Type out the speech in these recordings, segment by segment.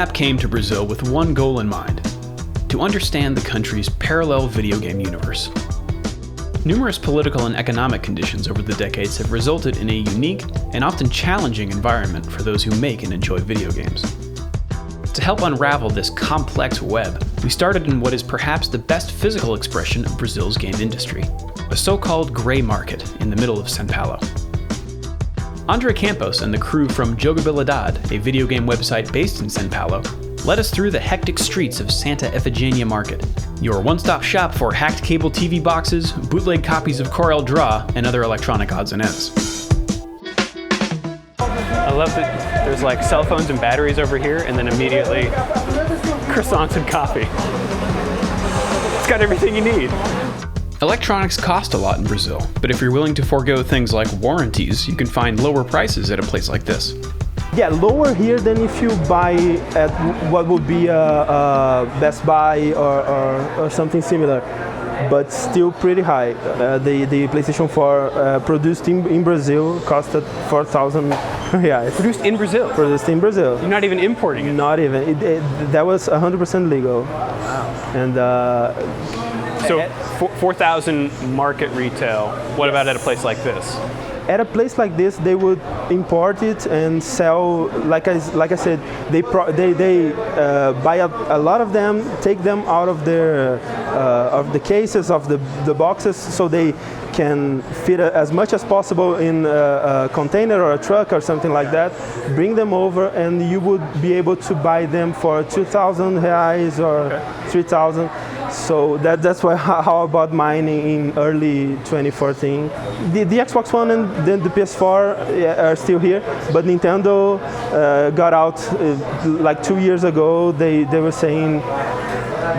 roadmap came to Brazil with one goal in mind: to understand the country's parallel video game universe. Numerous political and economic conditions over the decades have resulted in a unique and often challenging environment for those who make and enjoy video games. To help unravel this complex web, we started in what is perhaps the best physical expression of Brazil's game industry, a so-called gray market in the middle of São Paulo. Andre Campos and the crew from Jogabilidade, a video game website based in São Paulo, led us through the hectic streets of Santa Efigenia Market, your one-stop shop for hacked cable TV boxes, bootleg copies of Corel Draw, and other electronic odds and ends. I love that there's like cell phones and batteries over here, and then immediately croissants and coffee. It's got everything you need. Electronics cost a lot in Brazil, but if you're willing to forego things like warranties, you can find lower prices at a place like this. Yeah, lower here than if you buy at what would be a Best Buy or something similar, but still pretty high. The PlayStation 4 produced in Brazil costed 4,000 reais. Produced in Brazil? Produced in Brazil. You're not even importing it? Not even. That was 100% legal. Wow. And so 4,000 market retail. What about at a place like this? At a place like this, they would import it and sell. Like I said, they buy a lot of them, take them out of the cases of the boxes, so they can fit as much as possible in a container or a truck or something like that. Bring them over, and you would be able to buy them for 2,000 reais or 3,000. So that's why how I bought mine in early 2014. The Xbox One and then the PS4 are still here, but Nintendo got out like 2 years ago. They were saying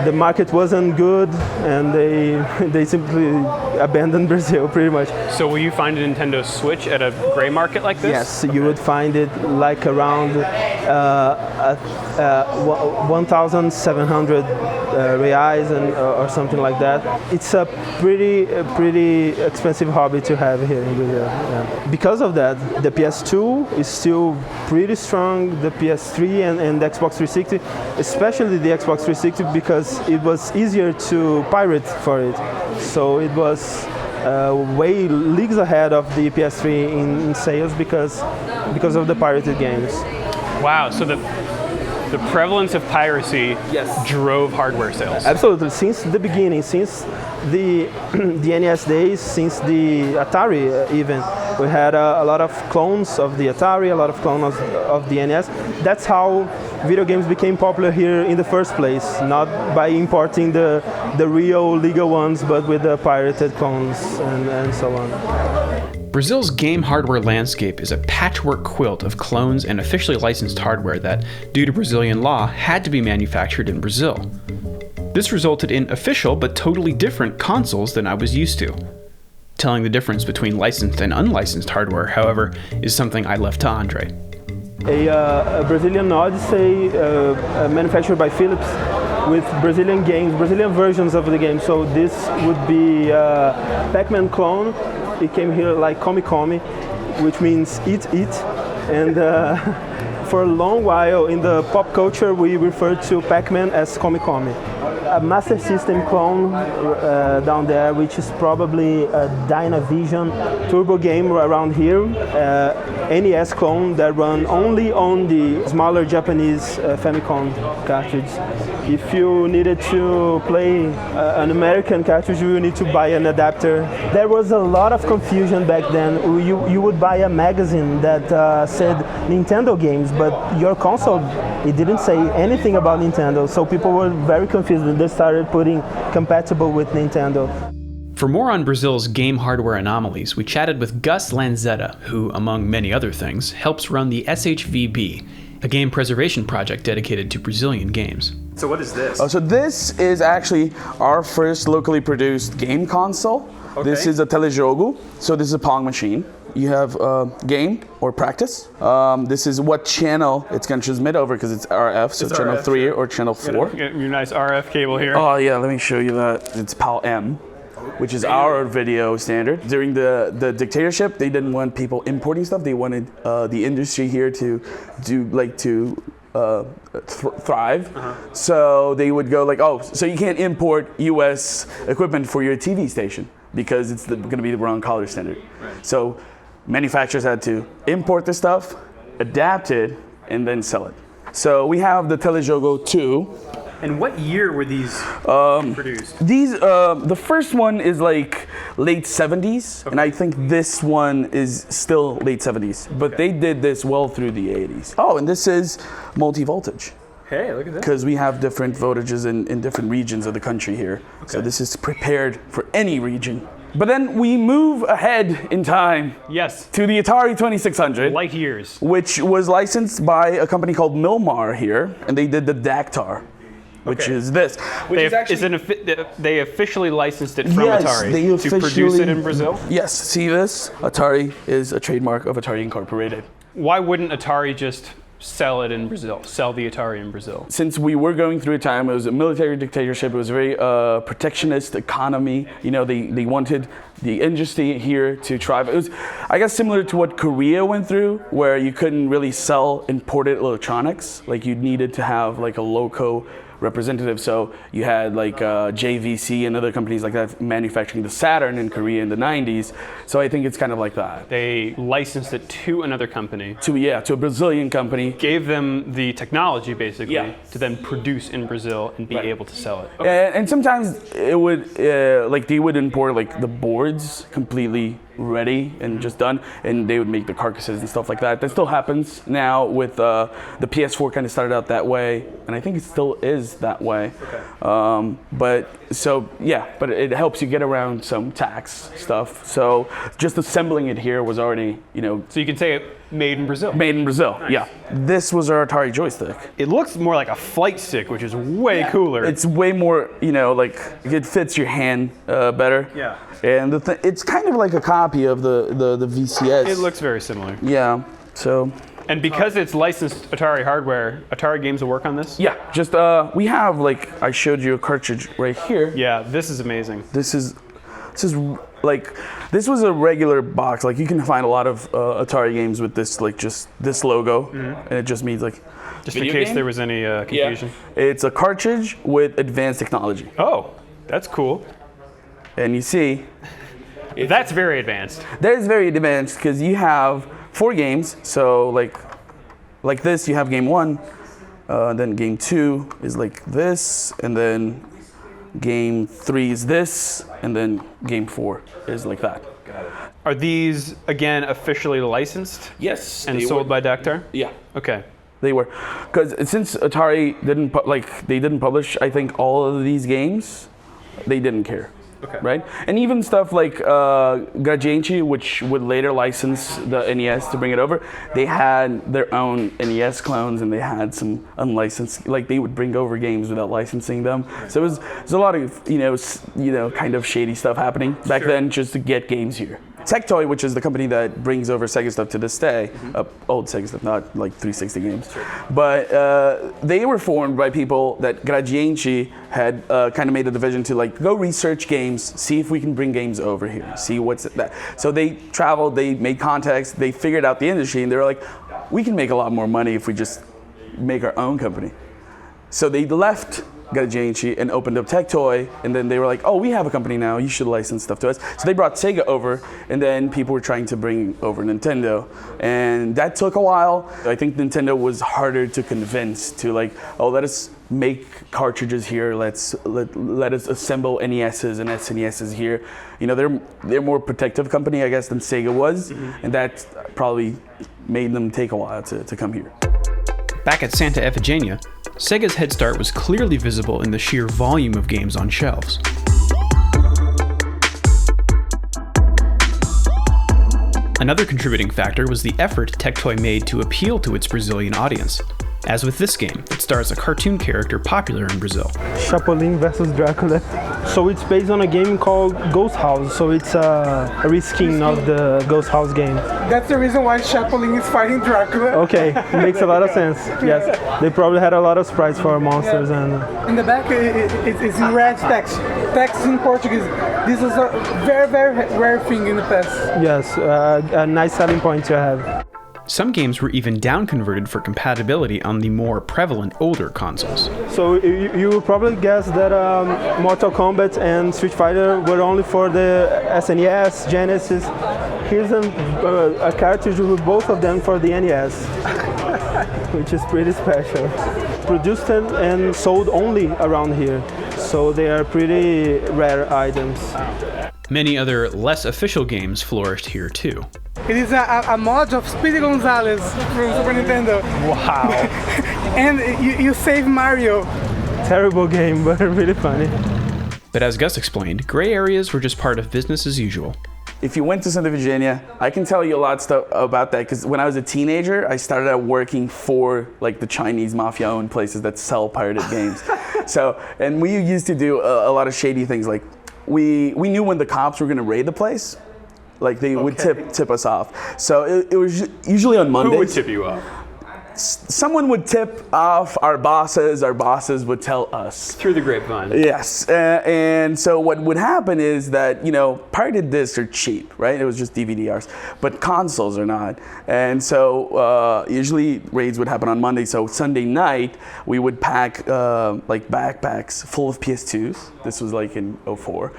the market wasn't good, and they simply abandoned Brazil pretty much. So will you find a Nintendo Switch at a gray market like this? Yes, you would find it like around 1,700 reais or something like that. It's a pretty expensive hobby to have here in Brazil. Yeah. Because of that, the PS2 is still pretty strong. The PS3 and the Xbox 360, especially the Xbox 360, because it was easier to pirate for it. So it was way leagues ahead of the PS3 in sales because of the pirated games. Wow, so the prevalence of piracy drove hardware sales. Absolutely, since the beginning, since the NES days, since the Atari even. We had a lot of clones of the Atari, a lot of clones of the NES. That's how video games became popular here in the first place, not by importing the real legal ones, but with the pirated clones and so on. Brazil's game hardware landscape is a patchwork quilt of clones and officially licensed hardware that, due to Brazilian law, had to be manufactured in Brazil. This resulted in official but totally different consoles than I was used to. Telling the difference between licensed and unlicensed hardware, however, is something I left to Andre. A Brazilian Odyssey manufactured by Philips with Brazilian games, Brazilian versions of the game. So this would be a Pac-Man clone. It came here like Come Come, which means eat. And for a long while in the pop culture, we referred to Pac-Man as Come Come. A Master System clone down there, which is probably a Dynavision turbo game around here. NES clone that run only on the smaller Japanese Famicom cartridge. If you needed to play an American cartridge, you would need to buy an adapter. There was a lot of confusion back then. You would buy a magazine that said Nintendo games, but your console, it didn't say anything about Nintendo, so people were very confused. They started putting compatible with Nintendo. For more on Brazil's game hardware anomalies, we chatted with Gus Lanzetta, who, among many other things, helps run the SHVB, a game preservation project dedicated to Brazilian games. So what is this? So this is actually our first locally produced game console. Okay. This is a telejogo, so this is a Pong machine. You have game or practice. This is what channel it's going to transmit over because it's RF, so it's channel RF, 3 sure. Or channel 4. Get your nice RF cable here. Oh yeah, let me show you that. It's PAL-M, which is our video standard. During the dictatorship, they didn't want people importing stuff. They wanted the industry here to thrive. So they would go like, oh, so you can't import US equipment for your TV station because it's going to be the wrong color standard. Right. So manufacturers had to import the stuff, adapt it, and then sell it. So we have the Telejogo 2. And what year were these produced? These, the first one is like late 70s, and I think this one is still late 70s. But they did this well through the 80s. Oh, and this is multi-voltage. Hey, look at that. Because we have different voltages in different regions of the country here. Okay. So this is prepared for any region. But then we move ahead in time. Yes. To the Atari 2600. Light years. Which was licensed by a company called Milmar here, and they did the Dactar. Which is this. Which is actually, they officially licensed it from Atari to produce it in Brazil? Yes, see this? Atari is a trademark of Atari Incorporated. Why wouldn't Atari just sell it in Brazil, sell the Atari in Brazil? Since we were going through a time, it was a military dictatorship, it was a very protectionist economy. You know, they wanted the industry here to thrive. It was, I guess, similar to what Korea went through, where you couldn't really sell imported electronics. Like you needed to have like a local representative. So you had like JVC and other companies like that manufacturing the Saturn in Korea in the 90s. So I think it's kind of like that. They licensed it to another company. To a Brazilian company. Gave them the technology basically to then produce in Brazil and be able to sell it. Okay. And sometimes it would, like they would import like the boards completely ready and just done, and they would make the carcasses and stuff like that. That still happens now with the PS4 kind of started out that way, and I think it still is that way. Okay. But it helps you get around some tax stuff. So just assembling it here was already, So you can say it made in Brazil. Made in Brazil, nice. Yeah. This was our Atari joystick. It looks more like a flight stick, which is way cooler. It's way more, like it fits your hand better. Yeah. And it's kind of like a copy of the VCS. It looks very similar. Yeah. So. And because it's licensed Atari hardware, Atari games will work on this? Yeah. Just we have I showed you a cartridge right here. Yeah. This is amazing. This is this was a regular box. Like you can find a lot of Atari games with this just this logo, and it just means just in case there was any confusion. Yeah. It's a cartridge with advanced technology. Oh, that's cool. And you see, that's very advanced. That is very advanced because you have 4 games. So like this, you have game 1, then game 2 is like this, and then game 3 is this, and then game 4 is like that. Got it. Are these again officially licensed? Yes. And sold by Dactar? Yeah. Okay. They were, because since Atari didn't publish, I think all of these games, they didn't care. Okay. Right? And even stuff like Gradiente, which would later license the NES to bring it over, they had their own NES clones, and they had some unlicensed, like they would bring over games without licensing them. So there's a lot of kind of shady stuff happening back then just to get games here. Tectoy, which is the company that brings over Sega stuff to this day, old Sega stuff, not like 360 games, but they were formed by people that Gradiente had kind of made a division to go research games, see if we can bring games over here, see what's that. So they traveled, they made contacts, they figured out the industry, and they were like, we can make a lot more money if we just make our own company. So they left Gradiente and opened up Tectoy, and then they were like, oh, we have a company now, you should license stuff to us. So they brought Sega over, and then people were trying to bring over Nintendo, and that took a while. I think Nintendo was harder to convince to let us make cartridges here, let us assemble NESs and SNESs here. They're more protective company, I guess, than Sega was, and that probably made them take a while to come here. Back at Santa Efigenia, Sega's head start was clearly visible in the sheer volume of games on shelves. Another contributing factor was the effort Tectoy made to appeal to its Brazilian audience. As with this game, it stars a cartoon character popular in Brazil. Chapolin versus Dracula. So it's based on a game called Ghost House. So it's a reskin of the Ghost House game. That's the reason why Chapolin is fighting Dracula. Okay, makes a lot of sense. Yes, they probably had a lot of sprites for monsters. And in the back, it's in red text. Text in Portuguese. This is a very, very rare thing in the past. Yes, a nice selling point to have. Some games were even down-converted for compatibility on the more prevalent older consoles. So you will probably guess that Mortal Kombat and Street Fighter were only for the SNES, Genesis. Here's a cartridge with both of them for the NES, which is pretty special. Produced and sold only around here, so they are pretty rare items. Many other less official games flourished here too. It is a mod of Speedy Gonzales from Super Nintendo. Wow. And you save Mario. Terrible game, but really funny. But as Gus explained, gray areas were just part of business as usual. If you went to Santa Virginia, I can tell you a lot of stuff about that because when I was a teenager, I started out working for like the Chinese mafia-owned places that sell pirated games. So, and we used to do a lot of shady things. Like we knew when the cops were going to raid the place. Like they would tip us off. So it was usually on Mondays. Who would tip you off? Someone would tip off our bosses would tell us. Through the grapevine. Yes, and so what would happen is that, pirated discs are cheap, right? It was just DVD-Rs, but consoles are not. And so usually raids would happen on Monday, so Sunday night we would pack like backpacks full of PS2s. This was like in 2004.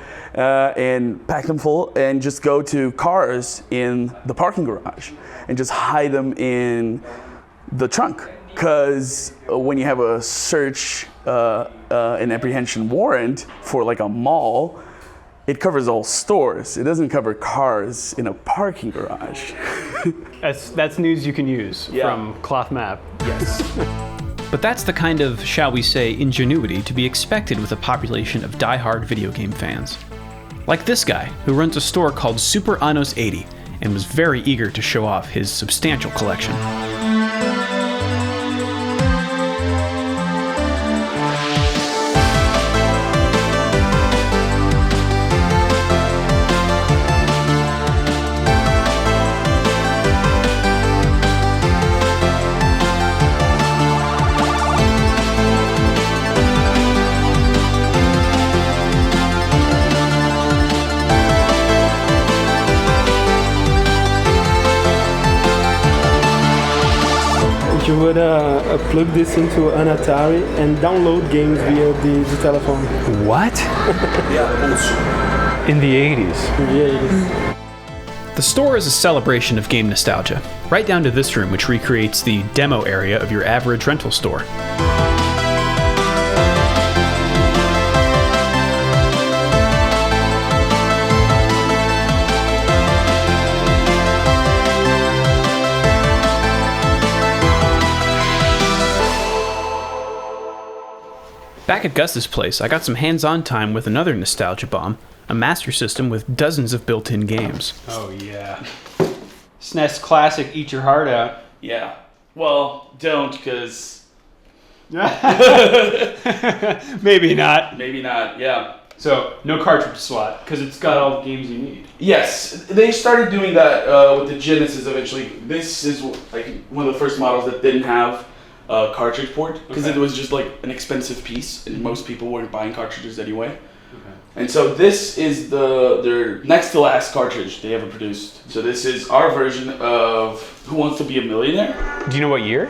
And pack them full and just go to cars in the parking garage and just hide them in the trunk, because when you have a search and apprehension warrant for like a mall, it covers all stores. It doesn't cover cars in a parking garage. That's news you can use from Cloth Map. Yes. But that's the kind of, shall we say, ingenuity to be expected with a population of die-hard video game fans. Like this guy, who runs a store called Super Anos 80 and was very eager to show off his substantial collection. You would plug this into an Atari and download games via the telephone. What? In the 80s. In the 80s. The store is a celebration of game nostalgia, right down to this room, which recreates the demo area of your average rental store. Back at Gus's place, I got some hands-on time with another nostalgia bomb, a Master System with dozens of built-in games. Oh yeah. SNES Classic, eat your heart out. Yeah. Well, don't, because... Maybe not. Maybe not, yeah. So, no cartridge slot, because it's got all the games you need. Yes, they started doing that with the Genesis eventually. This is like one of the first models that didn't have a cartridge port, because it was just like an expensive piece, and most people weren't buying cartridges anyway. Okay. And so this is their next to last cartridge they ever produced. So this is our version of Who Wants to Be a Millionaire? Do you know what year?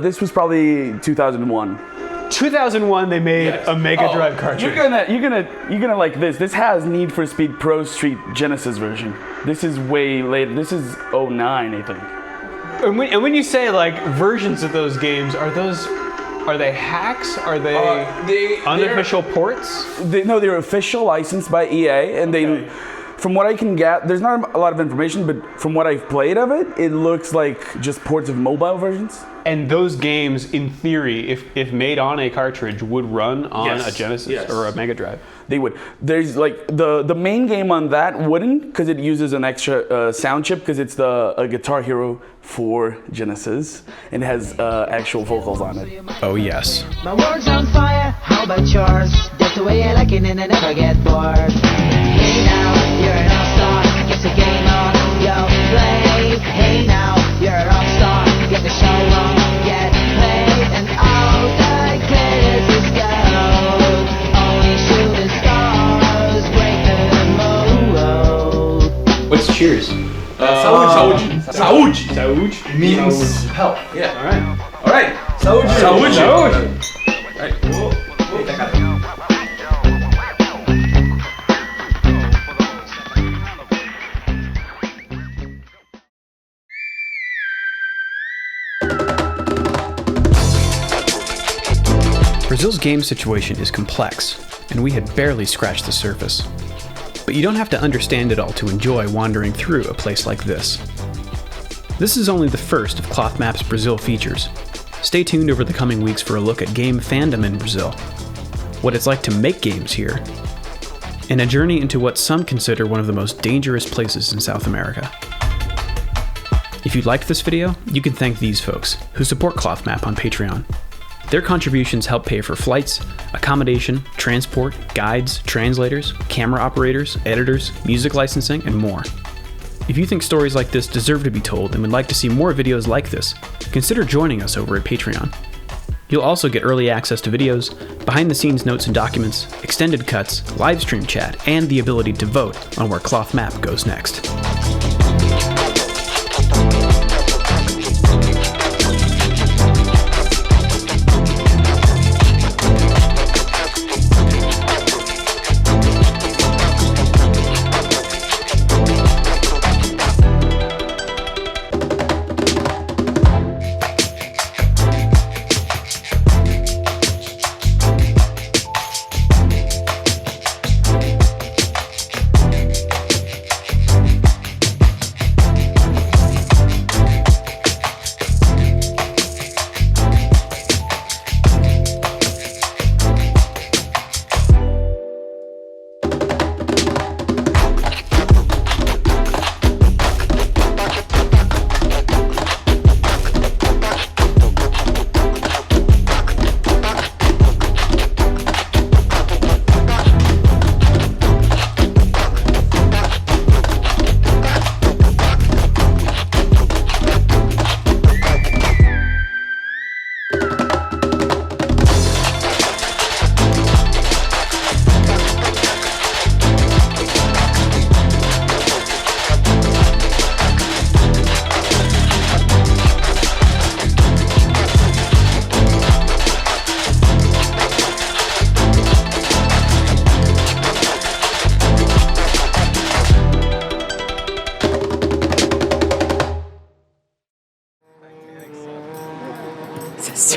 This was probably 2001. 2001, they made a Mega Drive cartridge. You're gonna like this. This has Need for Speed Pro Street Genesis version. This is way later. This is 09, I think. And when you say like versions of those games, are they hacks? Are they unofficial ports? They're official, licensed by EA, and they, from what I can get, there's not a lot of information, but from what I've played of it, it looks like just ports of mobile versions. And those games, in theory, if made on a cartridge, would run on a Genesis or a Mega Drive. They would. There's like the main game on that wouldn't, because it uses an extra sound chip, because it's a Guitar Hero for Genesis, and it has actual vocals on it. Oh yes. My world's on fire, how about yours? That's the way I like it and I never get bored. Hey now, you're an all-star, get the game on, yo, play. Hey now, you're a rock star, get the show on, get paid. And all the glitters is gold, only shooting stars break the mold. What's Cheers? Saúde. Saúde. Saúde. Means health. Yeah. All right. All right. Saúde. Saúde. Saúde. Right. Eita, cara. Brazil's game situation is complex, and we had barely scratched the surface. But you don't have to understand it all to enjoy wandering through a place like this. This is only the first of Cloth Map's Brazil features. Stay tuned over the coming weeks for a look at game fandom in Brazil, what it's like to make games here, and a journey into what some consider one of the most dangerous places in South America. If you liked this video, you can thank these folks, who support Cloth Map on Patreon. Their contributions help pay for flights, accommodation, transport, guides, translators, camera operators, editors, music licensing, and more. If you think stories like this deserve to be told and would like to see more videos like this, consider joining us over at Patreon. You'll also get early access to videos, behind-the-scenes notes and documents, extended cuts, live stream chat, and the ability to vote on where Cloth Map goes next.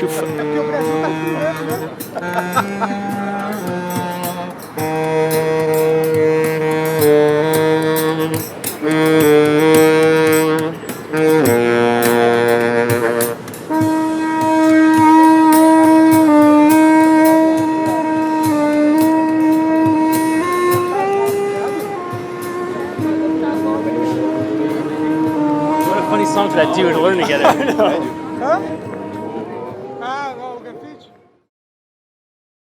É porque o Brasil tá criando, né? What a funny song for that dude to learn together. Hã?